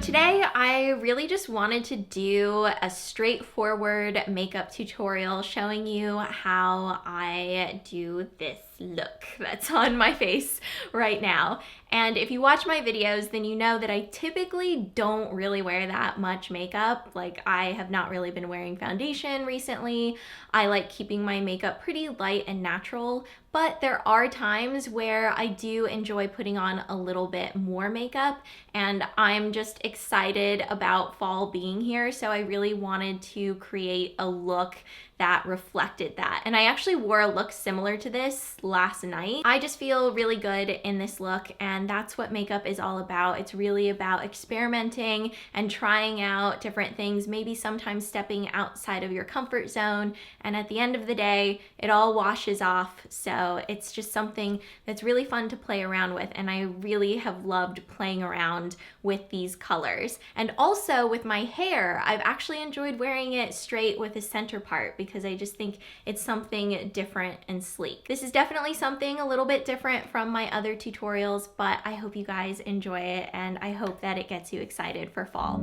today I really just wanted to do a straightforward makeup tutorial showing you how I do this look that's on my face right now. And if you watch my videos, then you know that I typically don't really wear that much makeup. Like, I have not really been wearing foundation recently. I like keeping my makeup pretty light and natural, but there are times where I do enjoy putting on a little bit more makeup, and I'm just excited about fall being here, so I really wanted to create a look that reflected that. And I actually wore a look similar to this last night. I just feel really good in this look, and that's what makeup is all about. It's really about experimenting and trying out different things, maybe sometimes stepping outside of your comfort zone, and at the end of the day, it all washes off. So it's just something that's really fun to play around with, and I really have loved playing around with these colors. And also with my hair, I've actually enjoyed wearing it straight with the center part because I just think it's something different and sleek. This is definitely something a little bit different from my other tutorials, but I hope you guys enjoy it, and I hope that it gets you excited for fall.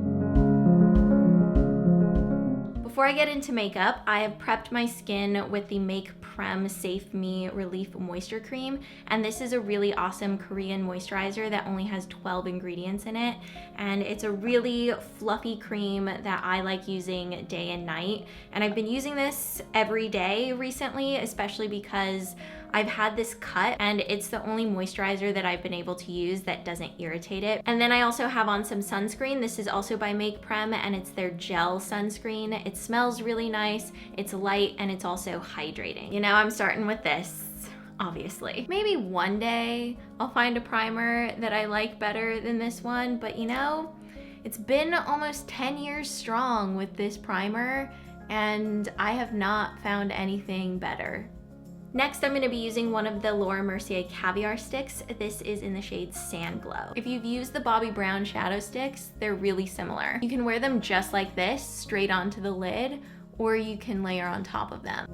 Before I get into makeup, I have prepped my skin with the Make Prem Safe Me Relief Moisture Cream, and this is a really awesome Korean moisturizer that only has 12 ingredients in it, and it's a really fluffy cream that I like using day and night, and I've been using this every day recently, especially because I've had this cut and it's the only moisturizer that I've been able to use that doesn't irritate it. And then I also have on some sunscreen. This is also by Make Prem, and it's their Gel Sunscreen. It smells really nice, it's light, and it's also hydrating. You know, I'm starting with this, obviously. Maybe one day I'll find a primer that I like better than this one, but you know, it's been almost 10 years strong with this primer, and I have not found anything better. Next, I'm going to be using one of the Laura Mercier Caviar sticks. This is in the shade Sand Glow. If you've used the Bobbi Brown shadow sticks, they're really similar. You can wear them just like this, straight onto the lid, or you can layer on top of them.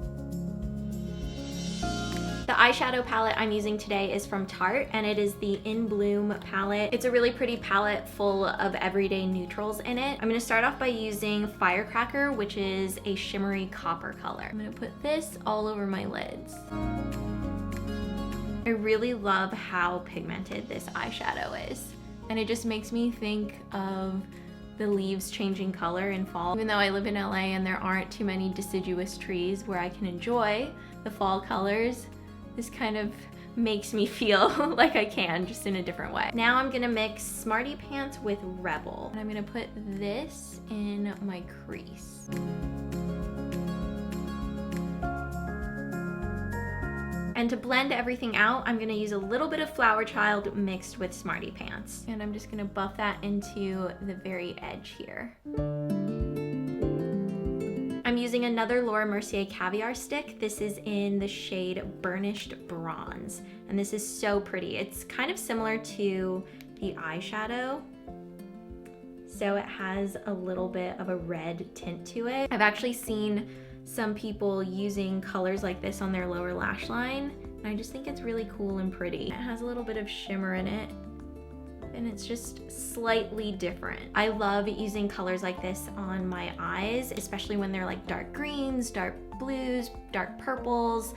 The eyeshadow palette I'm using today is from Tarte, and it is the In Bloom palette. It's a really pretty palette full of everyday neutrals in it. I'm gonna start off by using Firecracker, which is a shimmery copper color. I'm gonna put this all over my lids. I really love how pigmented this eyeshadow is, and it just makes me think of the leaves changing color in fall. Even though I live in LA and there aren't too many deciduous trees where I can enjoy the fall colors, this kind of makes me feel like I can, just in a different way. Now I'm gonna mix Smarty Pants with Rebel, and I'm gonna put this in my crease. And to blend everything out, I'm gonna use a little bit of Flower Child mixed with Smarty Pants. And I'm just gonna buff that into the very edge here. I'm using another Laura Mercier Caviar stick. This is in the shade Burnished Bronze, and this is so pretty. It's kind of similar to the eyeshadow, so it has a little bit of a red tint to it. I've actually seen some people using colors like this on their lower lash line, and I just think it's really cool and pretty. It has a little bit of shimmer in it, and it's just slightly different. I love using colors like this on my eyes, especially when they're like dark greens, dark blues, dark purples.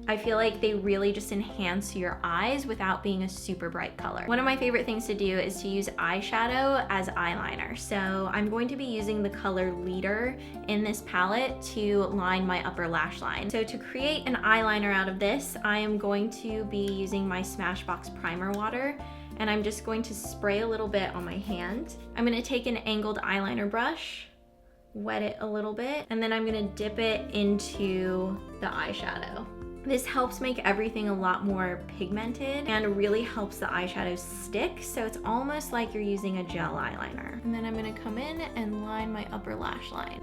I feel like they really just enhance your eyes without being a super bright color. One of my favorite things to do is to use eyeshadow as eyeliner. So I'm going to be using the color Leader in this palette to line my upper lash line. So to create an eyeliner out of this, I am going to be using my Smashbox primer water, and I'm just going to spray a little bit on my hand. I'm gonna take an angled eyeliner brush, wet it a little bit, and then I'm gonna dip it into the eyeshadow. This helps make everything a lot more pigmented and really helps the eyeshadow stick, so it's almost like you're using a gel eyeliner. And then I'm gonna come in and line my upper lash line.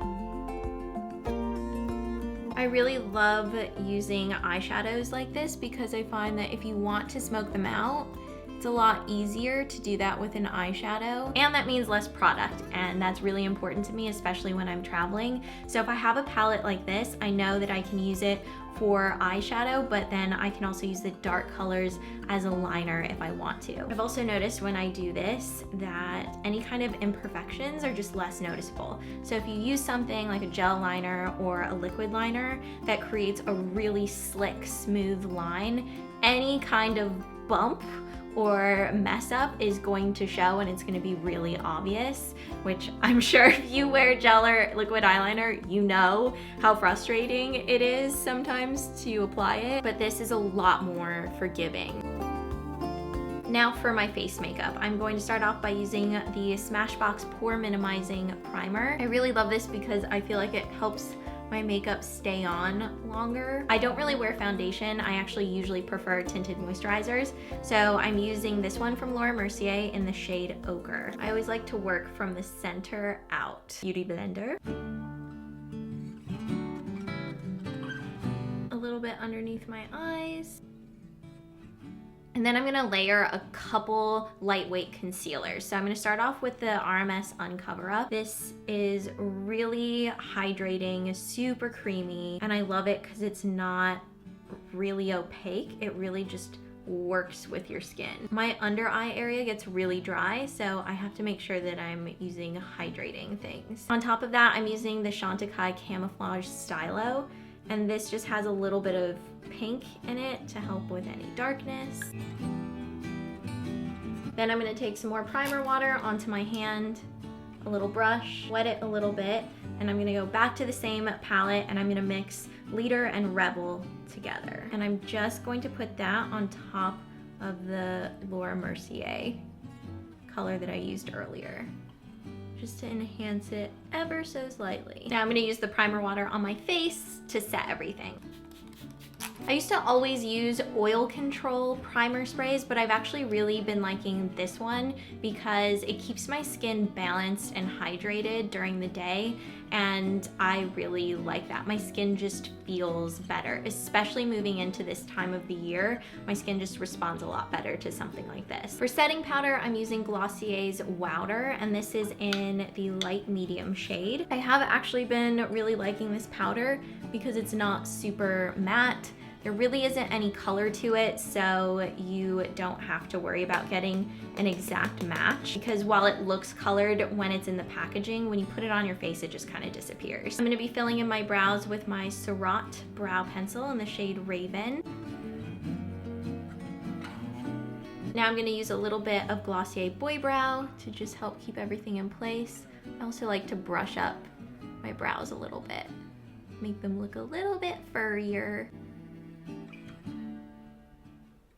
I really love using eyeshadows like this because I find that if you want to smoke them out, it's a lot easier to do that with an eyeshadow, and that means less product, and that's really important to me, especially when I'm traveling. So if I have a palette like this, I know that I can use it for eyeshadow, but then I can also use the dark colors as a liner if I want to. I've also noticed when I do this that any kind of imperfections are just less noticeable. So if you use something like a gel liner or a liquid liner that creates a really slick, smooth line, any kind of bump or mess up is going to show, and it's going to be really obvious, which I'm sure if you wear gel or liquid eyeliner, you know how frustrating it is sometimes to apply it, but this is a lot more forgiving. Now for my face makeup, I'm going to start off by using the Smashbox Pore Minimizing Primer. I really love this because I feel like it helps my makeup stay on longer. I don't really wear foundation. I actually usually prefer tinted moisturizers. So I'm using this one from Mercier in the shade Ochre. I always like to work from the center out. Beauty blender. A little bit underneath my eyes. And then I'm gonna layer a couple lightweight concealers. So I'm gonna start off with the RMS Uncoverup. This is really hydrating, super creamy, and I love it because it's not really opaque. It really just works with your skin. My under eye area gets really dry, so I have to make sure that I'm using hydrating things. On top of that, I'm using the Chantecaille Camoflauge Stylo, and this just has a little bit of pink in it to help with any darkness. Then I'm gonna take some more primer water onto my hand, a little brush, wet it a little bit, and I'm gonna go back to the same palette and I'm gonna mix Leader and Rebel together. And I'm just going to put that on top of the Mercier color that I used earlier, just to enhance it ever so slightly. Now I'm gonna use the primer water on my face to set everything. I used to always use oil control primer sprays, but I've actually really been liking this one because it keeps my skin balanced and hydrated during the day, and I really like that. My skin just feels better, especially moving into this time of the year. My skin just responds a lot better to something like this. For setting powder, I'm using Glossier's Wowder, and this is in the light medium shade. I have actually been really liking this powder because it's not super matte. There really isn't any color to it, so you don't have to worry about getting an exact match, because while it looks colored when it's in the packaging, when you put it on your face, it just kind of disappears. I'm gonna be filling in my brows with my Surratt brow pencil in the shade Raven. Now I'm gonna use a little bit of Glossier Boy Brow to just help keep everything in place. I also like to brush up my brows a little bit, make them look a little bit furrier.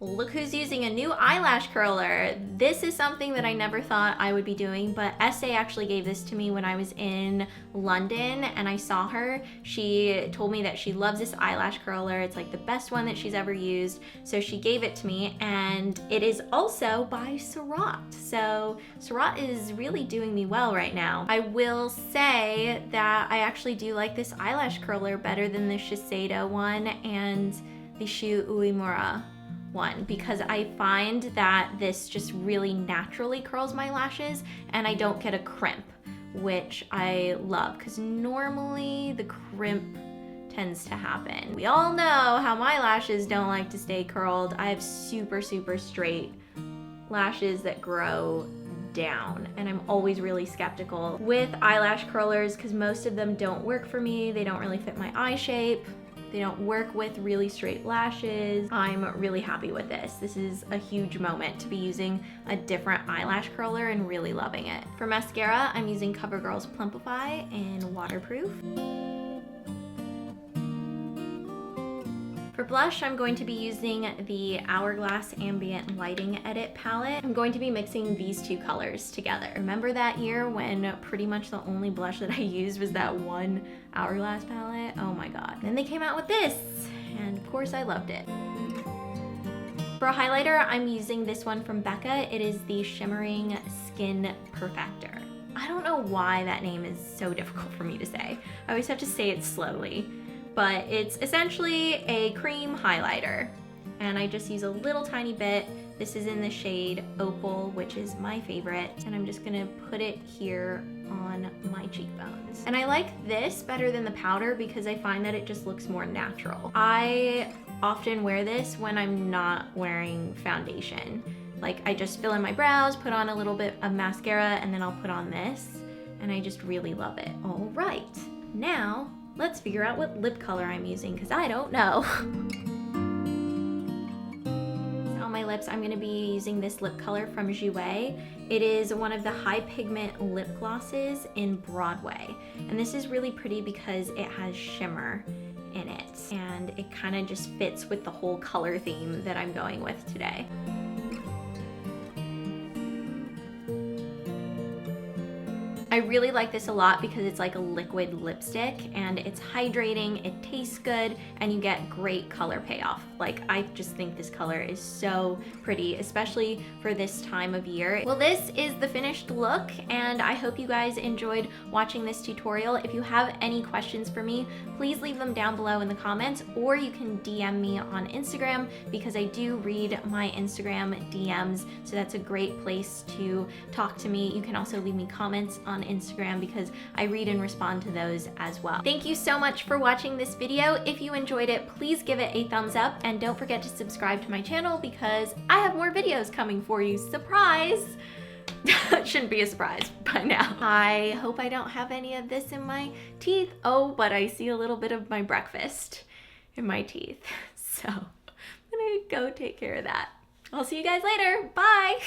Look who's using a new eyelash curler. This is something that I never thought I would be doing, but SA actually gave this to me when I was in London and I saw her. She told me that she loves this eyelash curler. It's like the best one that she's ever used. So she gave it to me, and it is also by Surratt. So Surratt is really doing me well right now. I will say that I actually do like this eyelash curler better than the Shiseido one and the Shu Uemura one, because I find that this just really naturally curls my lashes and I don't get a crimp, which I love, because normally the crimp tends to happen. We all know how my lashes don't like to stay curled. I have super straight lashes that grow down, and I'm always really skeptical with eyelash curlers because most of them don't work for me. They don't really fit my eye shape. They don't work with really straight lashes. I'm really happy with this. This is a huge moment to be using a different eyelash curler and really loving it. For mascara, I'm using CoverGirl's Plumpify in Waterproof. For blush, I'm going to be using the Hourglass Ambient Lighting Edit palette. I'm going to be mixing these two colors together. Remember that year when pretty much the only blush that I used was that one Hourglass palette? Oh my god. Then they came out with this, and of course I loved it. For a highlighter, I'm using this one from Becca. It is the Shimmering Skin Perfector. I don't know why that name is so difficult for me to say. I always have to say it slowly. But it's essentially a cream highlighter, and I just use a little tiny bit This is in the shade Opal, which is my favorite, and I'm just gonna put it here on my cheekbones. And I like this better than the powder because I find that it just looks more natural. I often wear this when I'm not wearing foundation. Like, I just fill in my brows, put on a little bit of mascara, and then I'll put on this, and I just really love it. All right, now let's figure out what lip color I'm using because I don't know. On my lips, I'm gonna be using this lip color from Jouer. It is one of the high pigment lip glosses in Broadway. And this is really pretty because it has shimmer in it. And it kind of just fits with the whole color theme that I'm going with today. I really like this a lot because it's like a liquid lipstick and it's hydrating, it tastes good, and you get great color payoff. Like, I just think this color is so pretty, especially for this time of year. Well, this is the finished look, and I hope you guys enjoyed watching this tutorial. If you have any questions for me, please leave them down below in the comments, or you can DM me on Instagram because I do read my Instagram DMs, so that's a great place to talk to me. You can also leave me comments on Instagram because I read and respond to those as well. Thank you so much for watching this video. If you enjoyed it, please give it a thumbs up and don't forget to subscribe to my channel because I have more videos coming for you. Surprise! Shouldn't be a surprise by now. I hope I don't have any of this in my teeth. Oh, but I see a little bit of my breakfast in my teeth. So I'm gonna go take care of that. I'll see you guys later. Bye!